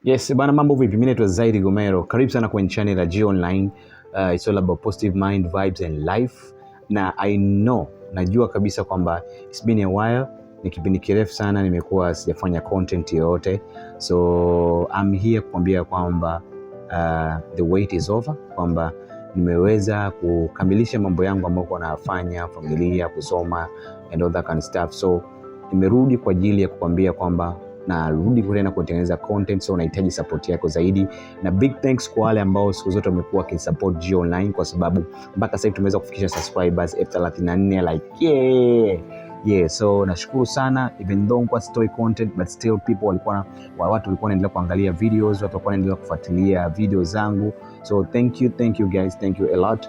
Yes, bana, mambo vipi? Mimi naitwa Zaidi Gomero. Karibu sana kwenye channel ya G Online. It's all about positive mind, vibes and life. Na najua kabisa kwamba it's been a while. Ni kipindi kirefu sana nimekuwa sijafanya content yoyote. So I'm here kukwambia kwamba the wait is over, kwamba nimeweza kukamilisha mambo yangu ambayo nilikuwa nafanya, familia, kusoma and all that kind of stuff. So nimerudi kwa ajili ya kukwambia kwamba na rudi tena kutengeneza content, so unahitaji support yako zaidi. Na big thanks kwa wale ambao siku zote wamekuwa kinisupport G Online, kwa sababu mpaka sasa tumeweza kufikisha subscribers 34, like yeah, so nashukuru sana. Even though kwa story content, but still watu walikuwa wanaendelea kuangalia videos, watu walikuwa wanaendelea kufuatilia video zangu. So thank you guys, thank you a lot.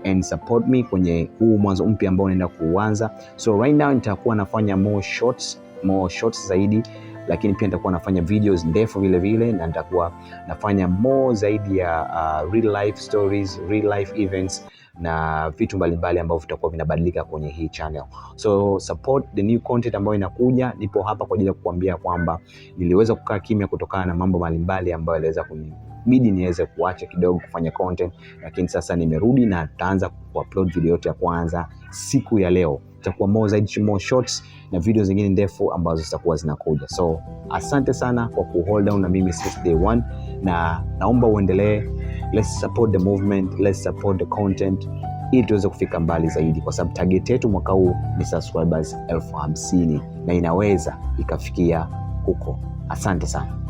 And support me kwenye huu mwanzo mpya ambao naenda kuanza. So right now nitakuwa nafanya more shorts zaidi, lakini pia nitakuwa nafanya videos ndefu vile na nitakuwa nafanya more zaidi ya real life stories, real life events na vitu mbalimbali ambavyo vitakuwa vinabadilika kwenye hii channel. So support the new content ambayo inakuja. Nipo hapa kwa ajili ya kukuambia kwamba niliweza kukaa kimya kutokana na mambo mbalimbali ambayo yaliweza kunibidi niweze kuacha kidogo kufanya content, lakini sasa nimerudi na nitaanza kuupload video yote ya kwanza siku ya leo. Itakuwa more shorts na video zingine ndefu ambazo zitakuwa zinakuja. So asante sana kwa hold down na mimi since day one, na naomba uendelee. Let's support the movement, let's support the content ili tuweze kufika mbali zaidi, kwa sababu target yetu mwaka huu ni subscribers 50,000 na inaweza ikafikia huko. Asante sana.